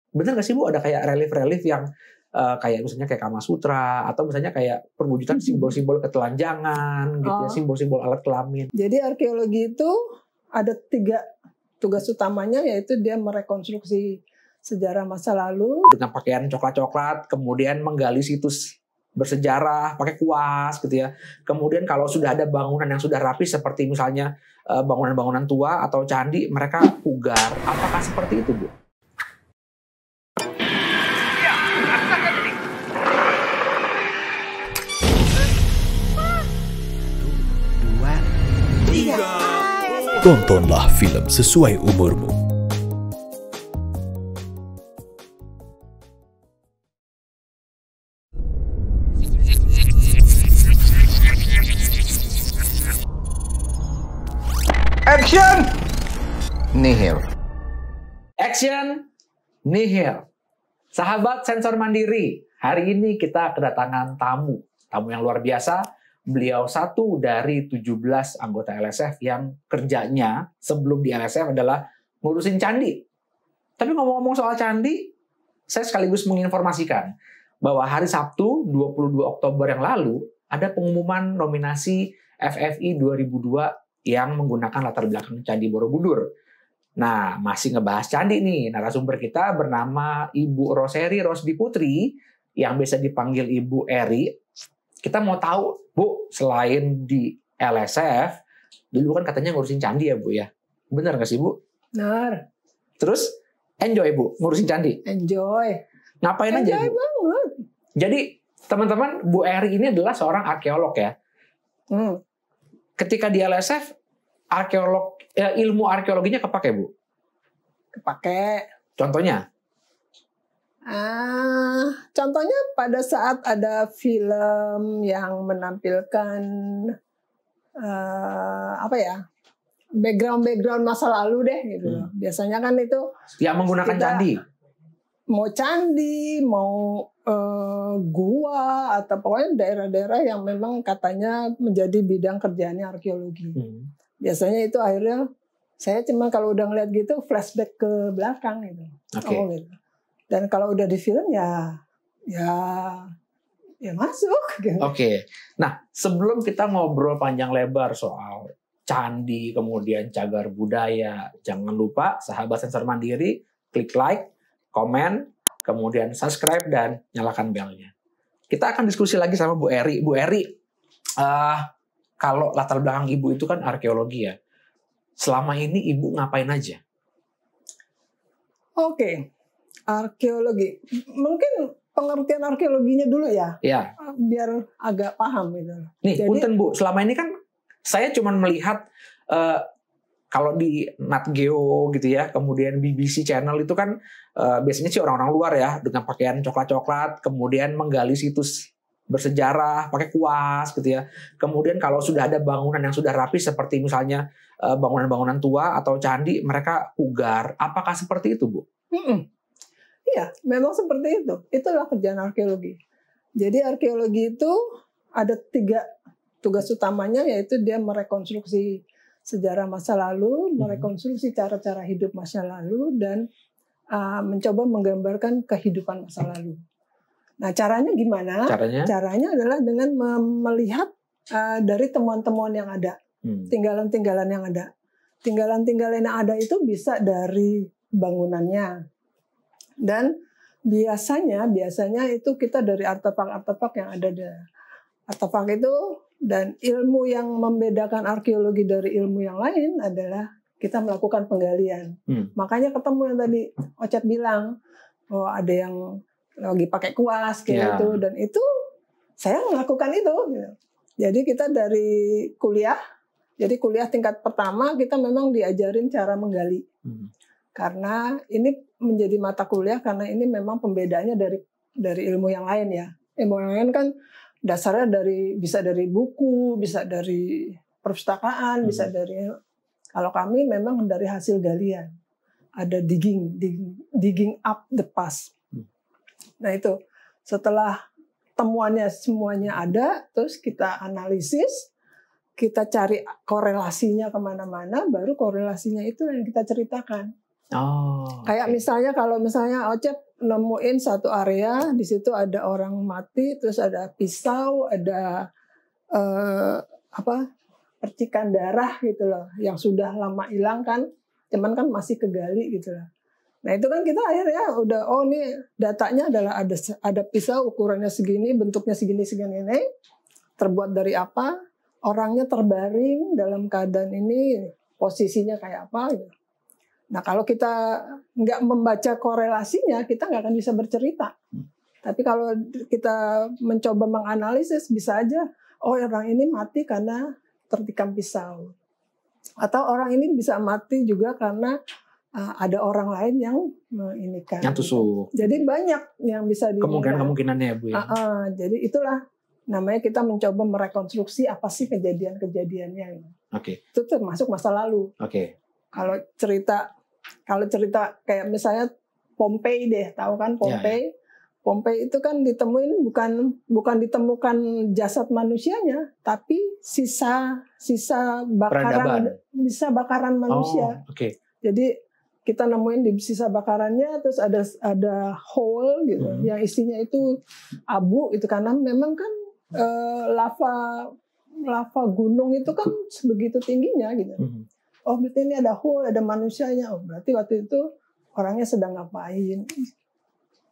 Bener nggak sih Bu, ada kayak relief-relief yang kayak misalnya kayak Kama Sutra, atau misalnya kayak perwujudan simbol-simbol ketelanjangan gitu ya, simbol-simbol alat kelamin. Jadi arkeologi itu ada 3 tugas utamanya, yaitu dia merekonstruksi sejarah masa lalu dengan pakaian coklat-coklat, kemudian menggali situs bersejarah pakai kuas gitu ya. Kemudian kalau sudah ada bangunan yang sudah rapi seperti misalnya bangunan-bangunan tua atau candi, mereka pugar. Apakah seperti itu, Bu? Ya, rasakan ini. Dua, tiga. Tontonlah film sesuai umurmu. Action! Nihil. Action, nihil. Sahabat Sensor Mandiri, hari ini kita kedatangan tamu yang luar biasa. Beliau satu dari 17 anggota LSF yang kerjanya sebelum di LSF adalah ngurusin candi. Tapi ngomong-ngomong soal candi, saya sekaligus menginformasikan bahwa hari Sabtu 22 Oktober yang lalu ada pengumuman nominasi FFI 2002 yang menggunakan latar belakang Candi Borobudur. Nah, masih ngebahas candi nih. Narasumber kita bernama Ibu Roseri Rosdi Putri, yang biasa dipanggil Ibu Eri. Kita mau tahu, Bu, selain di LSF, dulu kan katanya ngurusin candi ya, Bu ya? Benar nggak sih, Bu? Benar. Terus, enjoy, Bu, ngurusin candi? Enjoy. Ngapain aja, Bu? Banget. Jadi, teman-teman, Bu Eri ini adalah seorang arkeolog ya? Ketika di LSF, ilmu arkeologinya kepake, Bu? Kepake. Contohnya? Contohnya pada saat ada film yang menampilkan background masa lalu deh gitu. Biasanya kan itu yang menggunakan candi. Mau candi, mau gua, atau pokoknya daerah-daerah yang memang katanya menjadi bidang kerjaannya arkeologi. Biasanya itu akhirnya saya cuma kalau udah ngeliat gitu flashback ke belakang gitu. Gitu. Dan kalau udah di film ya masuk. Gitu. Oke. Nah, sebelum kita ngobrol panjang lebar soal candi, kemudian cagar budaya, jangan lupa sahabat Sensor Mandiri klik like, komen, kemudian subscribe dan nyalakan belnya. Kita akan diskusi lagi sama Bu Eri. Bu Eri, kalau latar belakang Ibu itu kan arkeologi ya. Selama ini Ibu ngapain aja? Oke. Arkeologi. Mungkin pengertian arkeologinya dulu ya. Ya. Biar agak paham gitu. Nih, punten Bu, selama ini kan saya cuma melihat kalau di Nat Geo gitu ya, kemudian BBC Channel itu kan biasanya sih orang-orang luar ya, dengan pakaian coklat-coklat, kemudian menggali situs bersejarah pakai kuas gitu ya. Kemudian kalau sudah ada bangunan yang sudah rapi seperti misalnya bangunan-bangunan tua atau candi, mereka pugar. Apakah seperti itu, Bu? Iya, memang seperti itu. Itulah kerjaan arkeologi. Jadi arkeologi itu ada 3 tugas utamanya, yaitu dia merekonstruksi sejarah masa lalu, merekonstruksi cara-cara hidup masa lalu, dan mencoba menggambarkan kehidupan masa lalu. Nah, caranya gimana? Caranya adalah dengan melihat dari temuan-temuan yang ada, tinggalan-tinggalan yang ada. Tinggalan-tinggalan yang ada itu bisa dari bangunannya. Dan biasanya itu kita dari artefak-artefak yang ada di artefak itu. Dan ilmu yang membedakan arkeologi dari ilmu yang lain adalah kita melakukan penggalian. Makanya ketemu yang tadi Ocet bilang, ada yang lagi pakai kuas kayak gitu, dan itu saya melakukan itu. Gitu. Jadi kita dari kuliah, tingkat pertama kita memang diajarin cara menggali. Karena ini menjadi mata kuliah, karena ini memang pembedanya dari ilmu yang lain ya. Ilmu yang lain kan dasarnya bisa dari buku, bisa dari perpustakaan, bisa dari, kalau kami memang dari hasil galian. Ada digging up the past. Nah itu, setelah temuannya semuanya ada, terus kita analisis, kita cari korelasinya kemana-mana, baru korelasinya itu yang kita ceritakan. Oh. Kayak misalnya kalau misalnya Ocep nemuin satu area, di situ ada orang mati, terus ada pisau, ada percikan darah gitu loh, yang sudah lama hilang kan, cuman kan masih kegali gitu loh. Nah itu kan kita akhirnya udah, oh ini datanya adalah ada pisau ukurannya segini, bentuknya segini, terbuat dari apa, orangnya terbaring dalam keadaan ini, posisinya kayak apa gitu. Nah kalau kita nggak membaca korelasinya, kita nggak akan bisa bercerita. Tapi kalau kita mencoba menganalisis, bisa aja, oh orang ini mati karena tertikam pisau. Atau orang ini bisa mati juga karena ada orang lain yang inikan. Yang tusuk. Jadi banyak yang bisa kemungkinannya ya Bu ya. Jadi itulah namanya kita mencoba merekonstruksi apa sih kejadiannya. Oke. Itu termasuk masa lalu. Oke. Kalau cerita kayak misalnya Pompei deh, tahu kan Pompei? Ya. Pompei itu kan ditemuin bukan ditemukan jasad manusianya, tapi sisa bakaran manusia. Oke. Jadi kita nemuin di sisa bakarannya, terus ada hole gitu, yang isinya itu abu itu, karena memang kan lava gunung itu kan sebegitu tingginya gitu. Oh berarti ini ada hole, ada manusianya. Oh berarti waktu itu orangnya sedang ngapain?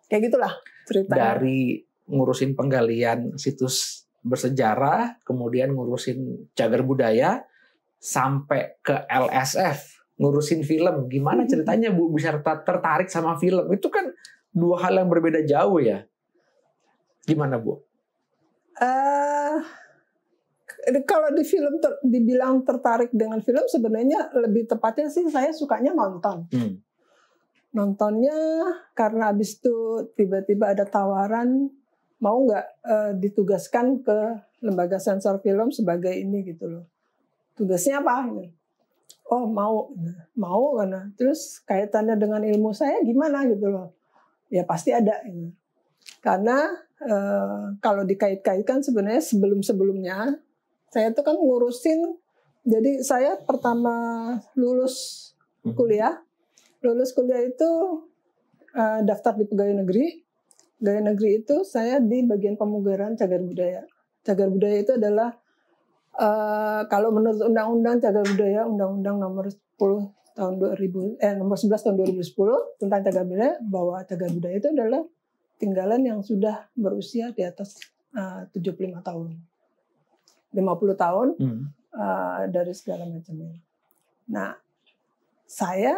Kayak gitulah ceritanya. Dari ngurusin penggalian situs bersejarah, kemudian ngurusin cagar budaya, sampai ke LSF ngurusin film. Gimana ceritanya Bu bisa tertarik sama film? Itu kan dua hal yang berbeda jauh ya. Gimana Bu? Kalau di film dibilang tertarik dengan film, sebenarnya lebih tepatnya sih saya sukanya nonton. Nontonnya karena abis itu tiba-tiba ada tawaran, mau nggak ditugaskan ke lembaga sensor film sebagai ini gitu loh. Tugasnya apa? Oh mau karena terus kaitannya dengan ilmu saya gimana gitu loh. Ya pasti ada ini. Karena kalau dikait-kaitkan sebenarnya sebelum-sebelumnya saya tuh kan ngurusin, jadi saya pertama lulus kuliah itu daftar di pegawai negeri. Pegawai negeri itu saya di bagian pemugaran cagar budaya. Cagar budaya itu adalah kalau menurut undang-undang cagar budaya, undang-undang nomor 10 tahun 2000 nomor 11 tahun 2010 tentang cagar budaya, bahwa cagar budaya itu adalah tinggalan yang sudah berusia di atas 75 tahun. 50 tahun dari segala macamnya. Nah, saya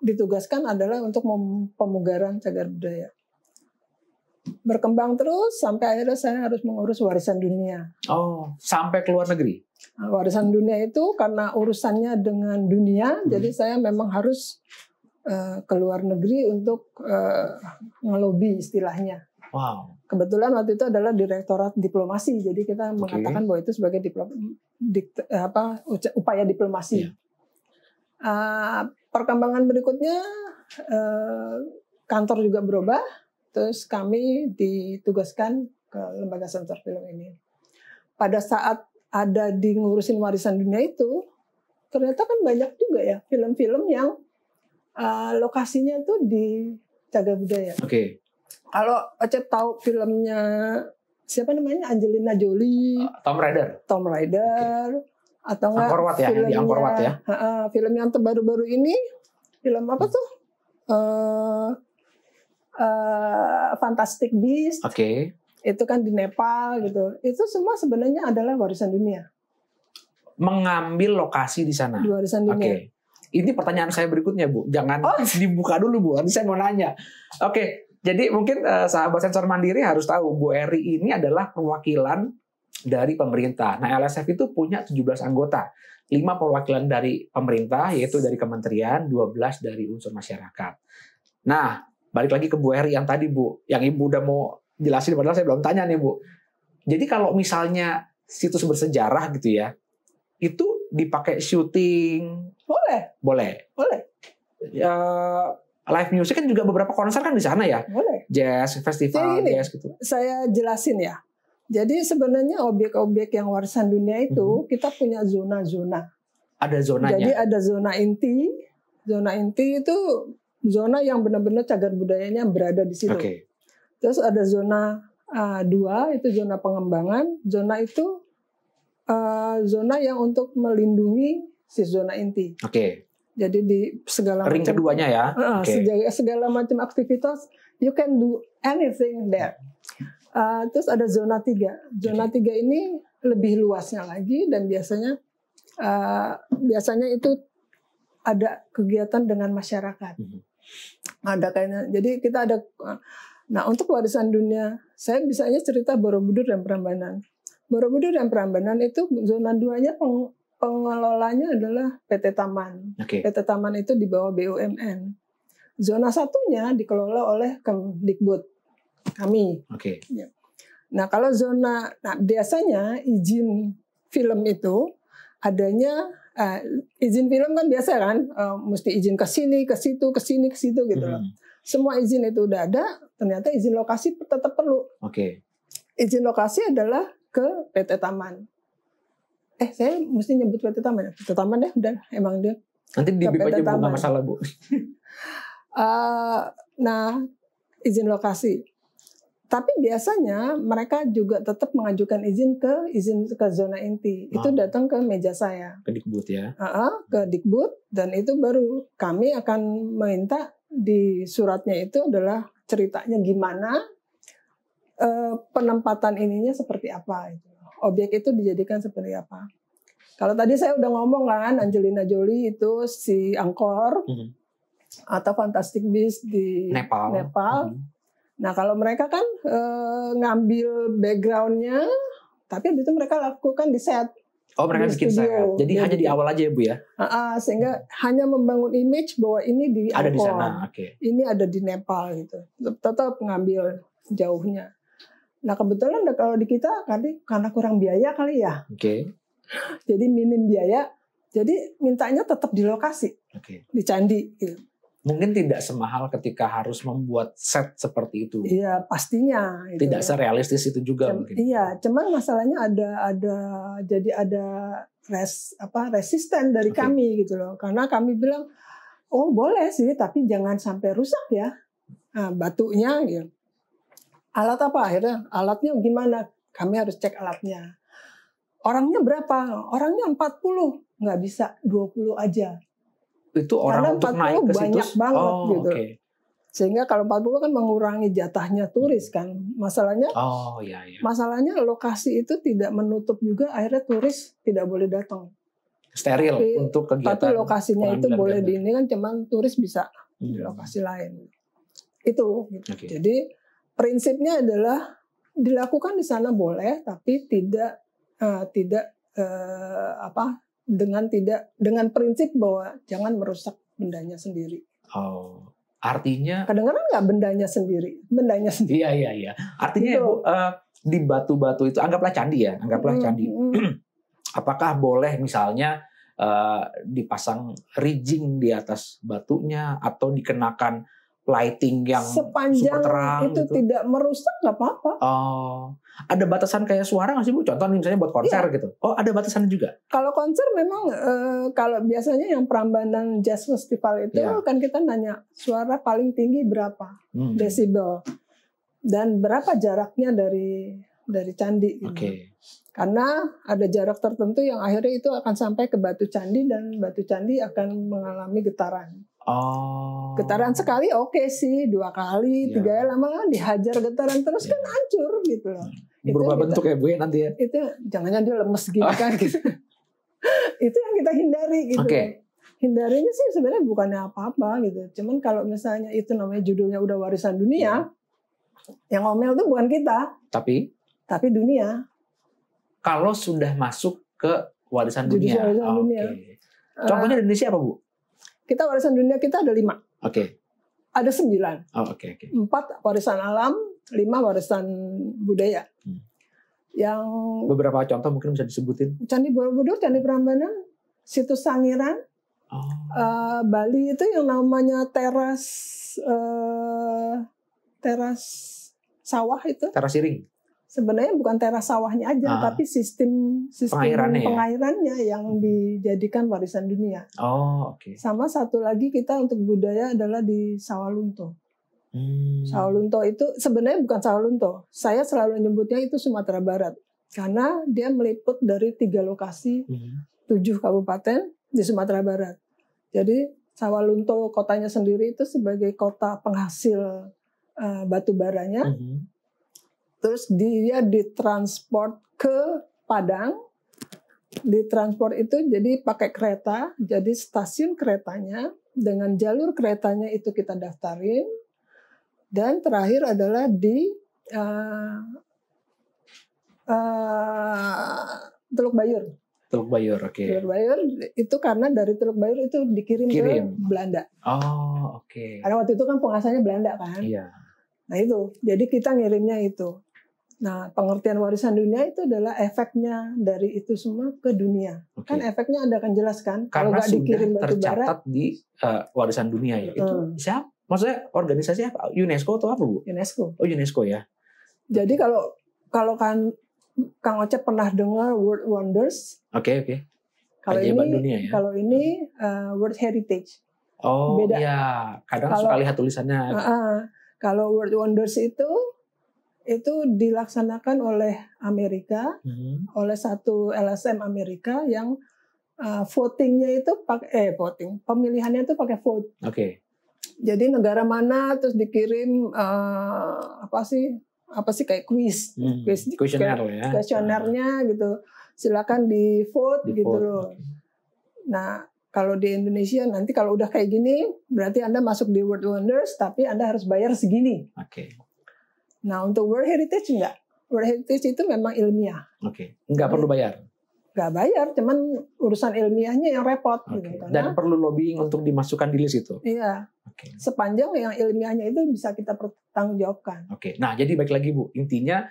ditugaskan adalah untuk pemugaran cagar budaya. Berkembang terus sampai akhirnya saya harus mengurus warisan dunia. Oh, sampai ke luar negeri? Nah, warisan dunia itu karena urusannya dengan dunia, jadi saya memang harus ke luar negeri untuk ngelobi istilahnya. Wow. Kebetulan waktu itu adalah Direktorat Diplomasi, jadi kita mengatakan bahwa itu sebagai upaya diplomasi. Yeah. Perkembangan berikutnya kantor juga berubah, terus kami ditugaskan ke lembaga sensor film ini. Pada saat ada di ngurusin warisan dunia itu, ternyata kan banyak juga ya film-film yang lokasinya tuh di cagar budaya. Oke. Kalau Ocep tahu filmnya siapa namanya, Angelina Jolie, Tomb Raider. Okay. Atau enggak Angkor Wat ya, di Angkor Wat ya. Film yang terbaru-baru ini, film apa tuh? Fantastic Beasts. Oke. Itu kan di Nepal gitu. Itu semua sebenarnya adalah warisan dunia. Mengambil lokasi di sana. Di warisan dunia. Oke. Ini pertanyaan saya berikutnya, Bu. Jangan dibuka dulu, Bu. Nanti saya mau nanya. Oke. Jadi mungkin sahabat sensor mandiri harus tahu Bu Eri ini adalah perwakilan dari pemerintah. Nah, LSF itu punya 17 anggota. 5 perwakilan dari pemerintah, yaitu dari kementerian, 12 dari unsur masyarakat. Nah, balik lagi ke Bu Eri yang tadi, Bu. Yang Ibu udah mau jelasin, padahal saya belum tanya nih, Bu. Jadi kalau misalnya situs bersejarah gitu ya, itu dipakai syuting? Boleh. Ya, live music kan juga beberapa konser kan di sana ya? Boleh. Jazz, festival, jazz gitu. Saya jelasin ya. Jadi sebenarnya objek-objek yang warisan dunia itu kita punya zona-zona. Ada zonanya? Jadi ada zona inti, Zona inti itu zona yang benar-benar cagar budayanya berada di situ. Oke. Terus ada zona 2 itu zona pengembangan. Zona itu zona yang untuk melindungi si zona inti. Oke. Jadi di segala Ring macam keduanya ya. Oke. segala macam aktivitas you can do anything there. Terus ada zona 3. Zona 3 ini lebih luasnya lagi dan biasanya itu ada kegiatan dengan masyarakat. Ada kayaknya. Jadi kita ada. Nah untuk warisan dunia, saya bisanya cerita Borobudur dan Prambanan. Borobudur dan Prambanan itu zona 2-nya pengelolanya adalah PT Taman. Oke. PT Taman itu di bawah BUMN. Zona 1-nya dikelola oleh Kemdikbud kami. Oke. Nah kalau biasanya izin film itu adanya izin film kan biasa kan, mesti izin ke sini, ke situ, ke sini, ke situ gitu loh. Semua izin itu udah ada, ternyata izin lokasi tetap perlu. Oke. Izin lokasi adalah ke PT Taman. Saya mesti nyebut PT Taman ya? PT Taman deh, udah emang dia. Nanti di BIP aja Bu, nggak masalah Bu. Nah, izin lokasi. Tapi biasanya mereka juga tetap mengajukan izin ke zona inti. Itu datang ke meja saya. Ke Dikbud ya. Ke Dikbud dan itu baru kami akan meminta di suratnya itu adalah ceritanya gimana, penempatan ininya seperti apa, objek itu dijadikan seperti apa. Kalau tadi saya udah ngomong kan Angelina Jolie itu si Angkor atau Fantastic Beasts di Nepal. Nah kalau mereka kan ngambil backgroundnya, tapi itu mereka lakukan di set. Oh mereka bikin set. Jadi hanya di awal aja ya Bu ya? Sehingga hanya membangun image bahwa ini di ada Angkor, di sana. Okay. Ini ada di Nepal gitu. Tetap ngambil jauhnya. Nah kebetulan kalau di kita karena kurang biaya kali ya. Oke. Jadi minim biaya. Jadi mintanya tetap di lokasi. Oke. Di candi. Gitu. Mungkin tidak semahal ketika harus membuat set seperti itu. Iya, pastinya. Gitu. Tidak serealistis itu juga mungkin. Iya, cuman masalahnya ada resisten dari kami gitu loh. Karena kami bilang, oh boleh sih, tapi jangan sampai rusak ya. Nah, batunya gitu. Alat apa akhirnya? Alatnya gimana? Kami harus cek alatnya. Orangnya berapa? Orangnya 40. Nggak bisa, 20 aja. Itu orang untuk naik ke situ banyak banget gitu. Okay. Sehingga kalau 40 kan mengurangi jatahnya turis kan. Masalahnya masalahnya lokasi itu tidak menutup juga, akhirnya turis tidak boleh datang. Steril untuk kegiatan. Tapi lokasinya itu boleh di ini kan, cuman turis bisa di lokasi lain. Itu gitu. Okay. Jadi prinsipnya adalah dilakukan di sana boleh, tapi tidak dengan prinsip bahwa jangan merusak bendanya sendiri. Oh, artinya kadang-kadang nggak bendanya sendiri. Iya. Artinya gitu. Bu, di batu-batu itu anggaplah candi ya, candi. Apakah boleh misalnya dipasang rigging di atas batunya atau dikenakan lighting yang sepanjang super terang itu gitu? Tidak merusak nggak apa-apa. Oh, ada batasan kayak suara nggak sih Bu? Contoh misalnya buat konser gitu. Oh, ada batasan juga. Kalau konser memang kalau biasanya yang Prambanan Jazz Festival itu kan kita nanya suara paling tinggi berapa desibel dan berapa jaraknya dari candi. Gitu. Okay. Karena ada jarak tertentu yang akhirnya itu akan sampai ke batu candi dan batu candi akan mengalami getaran. Oh. Getaran sekali oke sih, 2 kali, 3 kali lama-lama dihajar getaran terus kan hancur gitu loh. Berubah bentuk ya Bu ya nanti ya. Itu jangan-jangan dia lemes gini kan gitu. Itu yang kita hindari gitu. Okay. Hindarinya sih sebenarnya bukannya apa-apa gitu. Cuman kalau misalnya itu namanya judulnya udah warisan dunia, yang ngomel tuh bukan kita. Tapi dunia. Kalau sudah masuk ke warisan dunia. Okay. Contohnya di Indonesia apa Bu? Kita warisan dunia kita ada 5. Oke. Ada 9. Oh, oke. 4 warisan alam, 5 warisan budaya. Yang beberapa contoh mungkin bisa disebutin. Candi Borobudur, Candi Prambanan, Situs Sangiran, Bali itu yang namanya teras sawah itu. Teras Siring. sebenarnya bukan teras sawahnya aja, tapi sistem pengairannya yang dijadikan warisan dunia. Oh, oke. Sama satu lagi kita untuk budaya adalah di Sawalunto. Sawalunto itu sebenarnya bukan Sawalunto. Saya selalu nyebutnya itu Sumatera Barat. Karena dia meliput dari 3 lokasi, 7 kabupaten di Sumatera Barat. Jadi Sawalunto kotanya sendiri itu sebagai kota penghasil batu baranya. Terus dia ditransport ke Padang. Ditransport itu jadi pakai kereta. Jadi stasiun keretanya dengan jalur keretanya itu kita daftarin. Dan terakhir adalah di Teluk Bayur. Teluk Bayur, oke. Teluk Bayur itu karena dari Teluk Bayur itu dikirim ke Belanda. Oh, oke. Karena waktu itu kan penguasanya Belanda kan. Iya. Nah itu, jadi kita ngirimnya itu. Nah pengertian warisan dunia itu adalah efeknya dari itu semua ke dunia. Kan efeknya Anda akan jelaskan. Kalau nggak dikirim batu bara, tercatat di warisan dunia ya. Itu siapa? Maksudnya organisasi apa? UNESCO atau apa, Bu? UNESCO. Oh, UNESCO ya. Jadi kalau kan Kang Ocep pernah dengar World Wonders. Oke. Kalau ini, kalau ini World Heritage. Oh, beda. Iya. Kadang suka lihat tulisannya. Kalau World Wonders itu dilaksanakan oleh Amerika, oleh satu LSM Amerika yang votingnya itu pemilihannya itu pakai vote. Oke. Jadi negara mana terus dikirim apa sih kayak kuesionernya gitu. Silakan di vote gitu loh. Nah, kalau di Indonesia nanti kalau udah kayak gini berarti Anda masuk di World Wonders tapi Anda harus bayar segini. Oke. Nah, untuk World Heritage enggak. World Heritage itu memang ilmiah. Oke. Enggak perlu bayar. Nggak bayar, cuman urusan ilmiahnya yang repot. Gitu. Dan perlu lobbying untuk dimasukkan di list itu? Iya. Sepanjang yang ilmiahnya itu bisa kita pertanggungjawabkan. Oke. Nah, jadi baik lagi Bu, intinya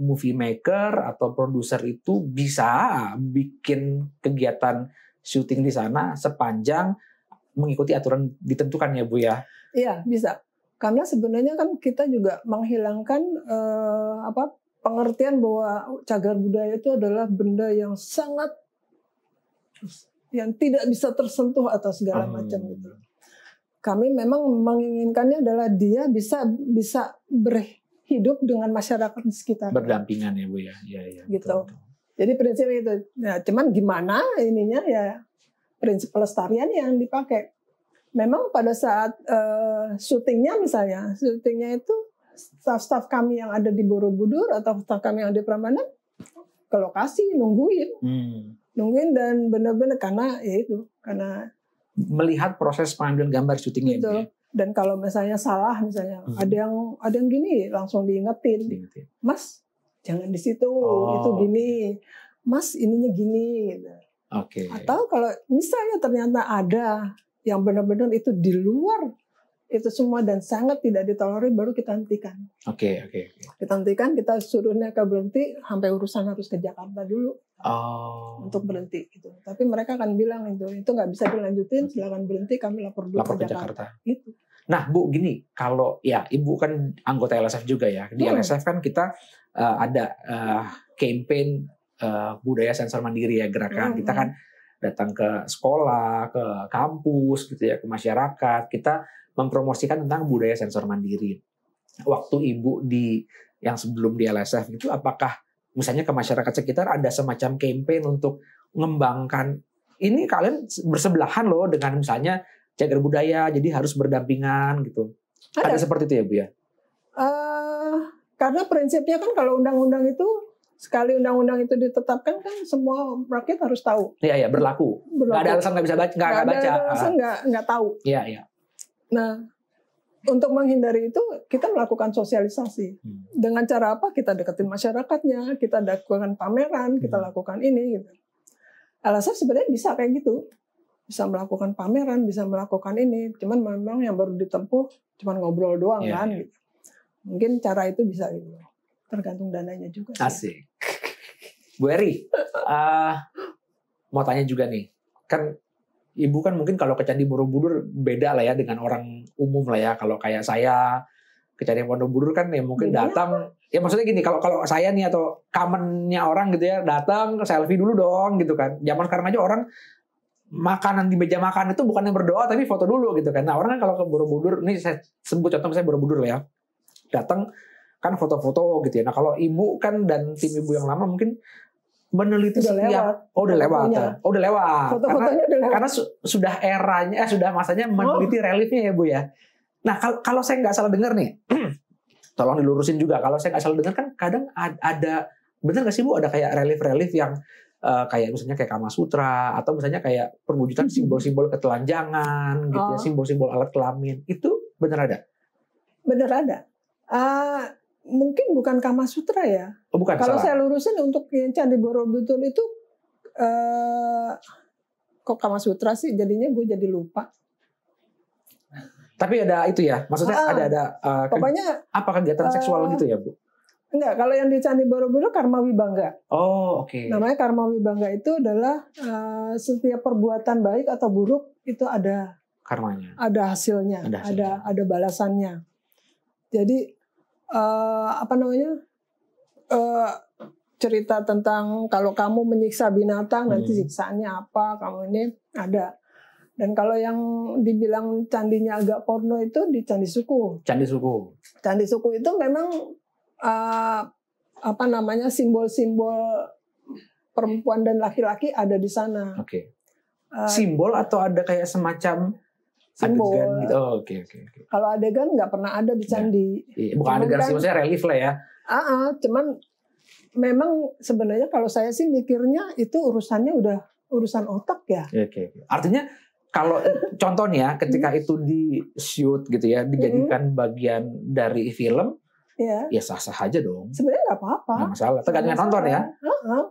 movie maker atau produser itu bisa bikin kegiatan syuting di sana sepanjang mengikuti aturan ditentukan ya Bu ya? Iya, bisa. Karena sebenarnya kan kita juga menghilangkan pengertian bahwa cagar budaya itu adalah benda yang sangat yang tidak bisa tersentuh atau segala macam gitu. Kami memang menginginkannya adalah dia bisa berhidup dengan masyarakat di sekitar. Berdampingan ya Bu ya. Iya. Gitu. Betul. Jadi prinsipnya itu. Nah, cuman gimana ininya ya prinsip pelestarian yang dipakai. Memang pada saat syutingnya itu staf-staf kami yang ada di Borobudur atau staf kami yang ada di Prambanan ke lokasi nungguin dan benar-benar karena melihat proses pengambilan gambar syutingnya itu. Dan kalau misalnya salah ada yang gini langsung diingetin. Mas jangan di situ itu gini, Mas ininya gini gitu. Oke. Atau kalau misalnya ternyata ada yang benar-benar itu di luar itu semua dan sangat tidak ditolerir baru kita hentikan. Oke. Kita hentikan, kita suruhnya ke berhenti sampai urusan harus ke Jakarta dulu. Untuk berhenti gitu. Tapi mereka akan bilang itu nggak bisa dilanjutin, silakan berhenti, kami lapor dulu ke Jakarta. Gitu. Nah, Bu, gini, kalau ya Ibu kan anggota LSF juga ya. Di LSF kan kita ada campaign budaya sensor mandiri ya, gerakan. Kita kan datang ke sekolah, ke kampus gitu ya, ke masyarakat. Kita mempromosikan tentang budaya sensor mandiri. Waktu Ibu yang sebelum di LSF itu, apakah misalnya ke masyarakat sekitar ada semacam campaign untuk mengembangkan ini kalian bersebelahan loh dengan misalnya cagar budaya, jadi harus berdampingan gitu. Ada seperti itu ya Bu ya? Karena prinsipnya kan kalau undang-undang itu sekali undang-undang itu ditetapkan kan semua rakyat harus tahu. Iya, berlaku. Nggak ada alasan nggak bisa baca, nggak baca. Ada alasan nggak tahu. Iya. Nah, untuk menghindari itu kita melakukan sosialisasi. Dengan cara apa? Kita deketin masyarakatnya, kita lakukan pameran, kita lakukan ini gitu. LSF sebenarnya bisa kayak gitu. Bisa melakukan pameran, bisa melakukan ini. Cuman memang yang baru ditempuh cuman ngobrol doang kan gitu. Mungkin cara itu bisa gitu. Tergantung dananya juga sih. Asik. Bu Eri, mau tanya juga nih. Kan Ibu kan mungkin kalau ke Candi Borobudur beda lah ya dengan orang umum lah ya. Kalau kayak saya Kejadian Borobudur kan ya mungkin Bedanya datang, ya maksudnya gini, kalau saya nih atau commonnya orang gitu ya, datang selfie dulu dong gitu kan. Zaman sekarang aja orang makanan di meja makan itu bukan yang berdoa tapi foto dulu gitu kan. Nah orang kan kalau ke Borobudur, ini saya sebut contoh misalnya Borobudur lah ya, datang kan foto-foto gitu ya. Nah kalau ibu kan dan tim ibu yang lama mungkin meneliti Udah setiap, lewat. udah lewat, Fotonya. udah lewat. Foto-fotonya udah lewat. Karena sudah eranya, sudah masanya meneliti reliefnya ya Bu ya. Nah kalau saya nggak salah dengar nih, tolong dilurusin juga. Kalau saya nggak salah dengar kan kadang ada, benar nggak sih Bu, ada kayak relief-relief yang kayak misalnya kayak Kama Sutra atau misalnya kayak perwujudan simbol-simbol ketelanjangan gitu ya, simbol-simbol alat kelamin. Itu benar ada? Bener ada. Mungkin bukan Kama Sutra ya. Oh bukan, Kalau salah. saya lurusin untuk yang Candi Borobudur itu kok Kama Sutra sih, jadinya gue jadi lupa. Tapi ada itu ya, maksudnya ada Pokoknya apa kegiatan seksual gitu ya Bu? enggak, kalau yang di Candi Borobudur Karma Wibangga. Oh oke. Namanya Karma Wibangga itu adalah setiap perbuatan baik atau buruk itu ada Karmanya. hasilnya, Ada hasilnya. ada balasannya. Jadi cerita tentang kalau kamu menyiksa binatang nanti siksaannya apa, kamu ini ada. Dan kalau yang dibilang candinya agak porno itu di Candi Suku. Candi Suku. Candi Suku itu memang simbol-simbol perempuan dan laki-laki ada di sana. Oke. Simbol atau ada kayak semacam Simbol. adegan gitu? Oh, oke. Kalau adegan nggak pernah ada di candi. Iya, bukan Cuman adegan kan- sih, maksudnya relief lah ya. Cuman memang sebenarnya kalau saya sih mikirnya itu urusannya udah urusan otak ya. Oke. Artinya kalau contohnya ketika itu di shoot gitu ya, dijadikan bagian dari film, Ya, ya sah-sah aja dong. sebenarnya nggak apa-apa. Nggak masalah. Tergantung yang nonton ya.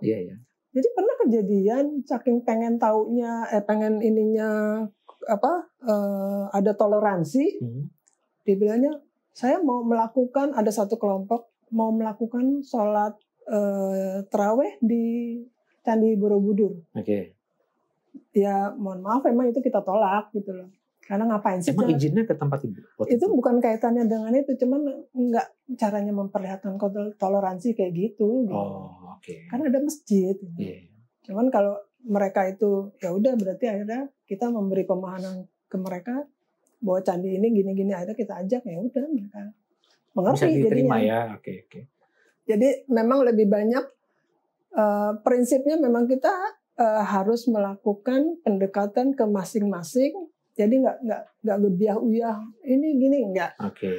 Iya. Jadi pernah kejadian saking pengen taunya, pengen ininya ada toleransi, dibilangnya saya mau melakukan, ada satu kelompok mau melakukan sholat terawih di Candi Borobudur. Oke. Ya mohon maaf, emang itu kita tolak gitu loh. Karena ngapain sih? Emang izinnya ke tempat ibu? Itu bukan kaitannya dengan itu, cuman nggak caranya memperlihatkan toleransi kayak gitu. Oh, oke. Kan ada masjid. Iya. Cuman kalau mereka itu ya udah, berarti akhirnya kita memberi pemahaman ke mereka bahwa candi ini gini-gini, akhirnya kita ajak, ya udah mereka mengerti. Bisa diterima jadinya. ya. Oke. Jadi memang lebih banyak prinsipnya memang kita harus melakukan pendekatan ke masing-masing. Jadi nggak gebiah-uyah ini gini, nggak. Oke.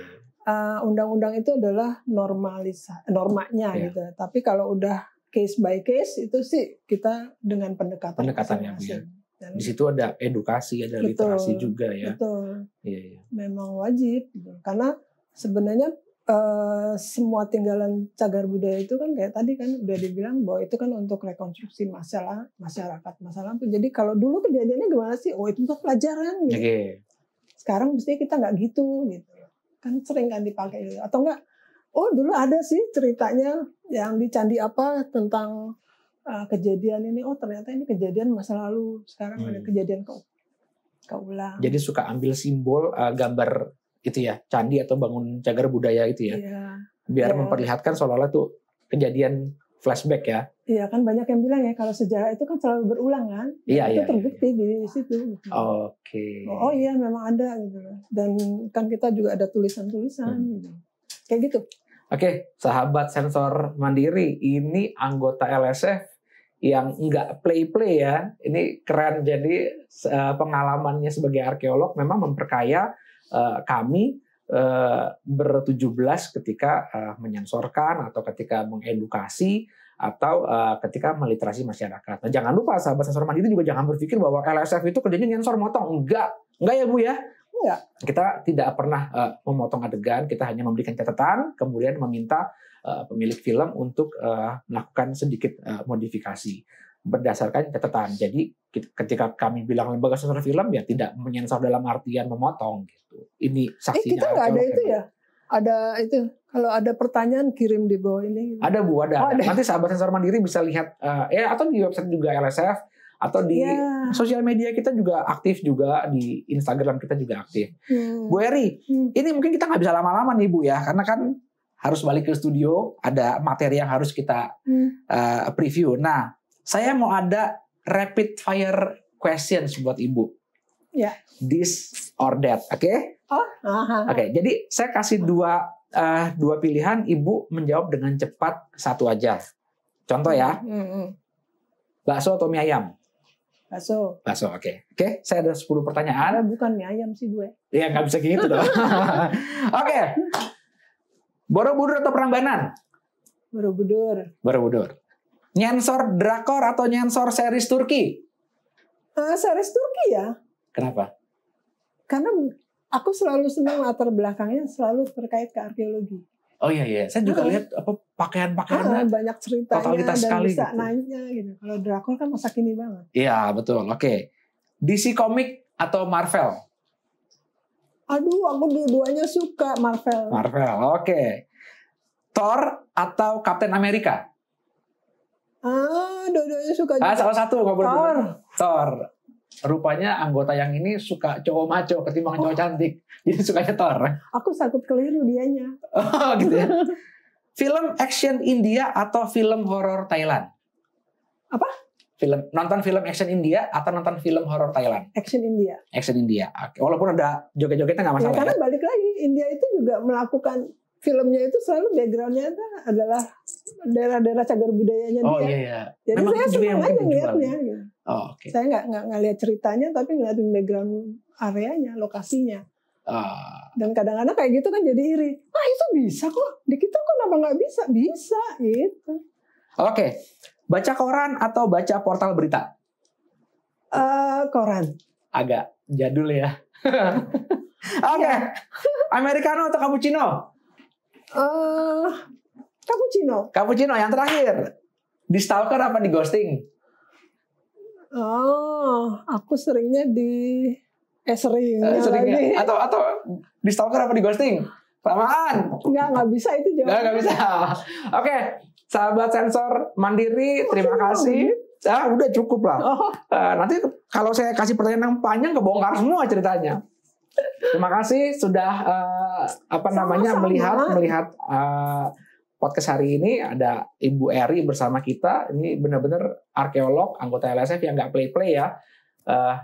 Undang-undang itu adalah normanya Iya. gitu. Tapi kalau udah case by case itu sih kita dengan pendekatannya masing-masing. Dan Di situ ada edukasi, ada Betul. literasi juga ya. betul, Iya. memang wajib gitu. Karena sebenarnya semua tinggalan cagar budaya itu kan kayak tadi kan udah dibilang bahwa itu kan untuk rekonstruksi masyarakat masa lampau. Jadi kalau dulu kejadiannya gimana sih? Oh itu buat pelajaran gitu. Oke. Sekarang mestinya kita nggak gitu. Kan sering kan dipakai gitu. Atau enggak, oh dulu ada sih ceritanya yang di candi apa tentang kejadian ini. Oh ternyata ini kejadian masa lalu. Sekarang ada kejadian keulang. Jadi suka ambil simbol gambar itu ya, candi atau bangun cagar budaya itu ya. Iya. Biar Iya. memperlihatkan seolah-olah tuh kejadian flashback ya. Iya kan banyak yang bilang ya kalau sejarah itu kan selalu berulang kan. Iya, Itu iya, terbukti di situ. Gitu. Oke. Oh iya memang ada gitu loh. Dan kan kita juga ada tulisan-tulisan gitu. Kayak gitu. Oke, sahabat sensor mandiri, ini anggota LSF yang nggak play-play ya. Ini keren. Jadi pengalamannya sebagai arkeolog memang memperkaya kami ber-17 ketika menyensorkan atau ketika mengedukasi atau ketika meliterasi masyarakat. Nah, jangan lupa sahabat sensor mandiri juga jangan berpikir bahwa LSF itu kerjanya nyensor motong. Enggak ya Bu ya. Enggak. Kita tidak pernah memotong adegan, kita hanya memberikan catatan, kemudian meminta pemilik film untuk melakukan sedikit modifikasi berdasarkan catatan. Jadi ketika kami bilang lembaga sensor film ya tidak menyensor dalam artian memotong gitu. Ini saksinya. Kita nggak ada itu ya? Ada itu. Kalau ada pertanyaan kirim di bawah ini. Ada Bu, ada. Oh, ada. Nanti sahabat sensor mandiri bisa lihat atau di website juga LSF Atau di Ya. sosial media kita juga aktif juga, di Instagram kita juga aktif. Bu Eri, ini mungkin kita nggak bisa lama-lama nih Bu ya, karena kan harus balik ke studio, ada materi yang harus kita preview. Nah, saya mau ada rapid fire questions buat Ibu. Ya. This or that, oke? Oke, jadi saya kasih dua pilihan, Ibu menjawab dengan cepat satu aja. Contoh ya, bakso atau mie ayam? Bakso. Bakso, oke. Oke, saya ada 10 pertanyaan. Bukan mie ayam sih gue. Ya, nggak bisa gitu dong. Oke. Borobudur atau Prambanan? Borobudur. Borobudur. Nyensor drakor atau nyensor series Turki? Series Turki ya. Kenapa? Karena aku selalu senang latar belakangnya selalu terkait ke arkeologi. Oh iya, saya juga lihat pakaian-pakaiannya. Banyak ceritanya totalitas dan sekali bisa gitu. nanya gitu. Kalau drakor kan masa kini banget. Iya, betul. Oke. DC Comic atau Marvel? Aduh, aku dua-duanya suka Marvel. Marvel, oke. Thor atau Captain America? Dua-duanya suka juga. Salah satu, nggak boleh. Thor. Thor. Rupanya anggota yang ini suka cowok maco ketimbang cowok cantik. Jadi sukanya Thor. Aku takut keliru dianya. Oh, gitu ya. Film action India atau film horor Thailand? Apa? Nonton film action India atau nonton film horor Thailand? Action India. Action India. Oke. Walaupun ada joget-jogetnya nggak Ya, masalah. karena balik lagi, India itu juga melakukan filmnya itu selalu backgroundnya itu adalah daerah-daerah cagar budayanya Oh dia. iya. Jadi Memang saya itu juga yang senang aja mungkin dijual, ngeliatnya. ya? Gitu. Oh, oke. Saya nggak lihat ceritanya, tapi ngeliatin background areanya, lokasinya. Dan kadang-kadang kayak gitu kan jadi iri. Itu bisa kok. Di kita kok kenapa nggak bisa? Bisa gitu. Oke. Baca koran atau baca portal berita? Koran. Agak jadul ya. Oke. Americano atau cappuccino? Cappuccino. Cappuccino yang terakhir. Di stalker apa di ghosting? Aku seringnya seringnya lagi. Atau di stalker apa di ghosting? Kelamaan. Nggak bisa itu jawabannya. Nggak bisa. Oke. Sahabat sensor mandiri, terima kasih. Udah cukup lah. Nanti kalau saya kasih pertanyaan yang panjang kebongkar semua ceritanya. Terima kasih sudah melihat podcast hari ini. Ada Ibu Eri bersama kita. Ini benar-benar arkeolog, anggota LSF yang nggak play-play ya.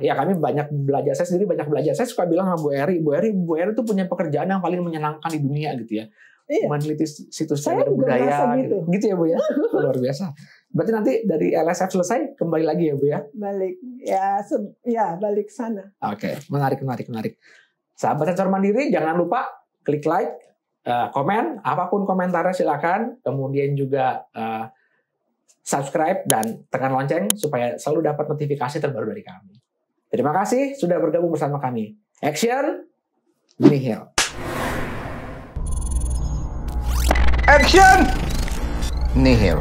Ya kami banyak belajar. Saya sendiri banyak belajar. Saya suka bilang sama Bu Eri itu punya pekerjaan yang paling menyenangkan di dunia gitu ya. Iya. Meneliti situs Saya cagar juga budaya merasa gitu. Gitu ya Bu ya. Luar biasa. Berarti nanti dari LSF selesai kembali lagi ya Bu ya. Balik balik sana. Oke, menarik. Sahabat sensor mandiri, jangan lupa klik like, komen, apapun komentarnya silakan. Kemudian juga subscribe dan tekan lonceng supaya selalu dapat notifikasi terbaru dari kami. Terima kasih sudah bergabung bersama kami. Action, nihil. Action! Nihil.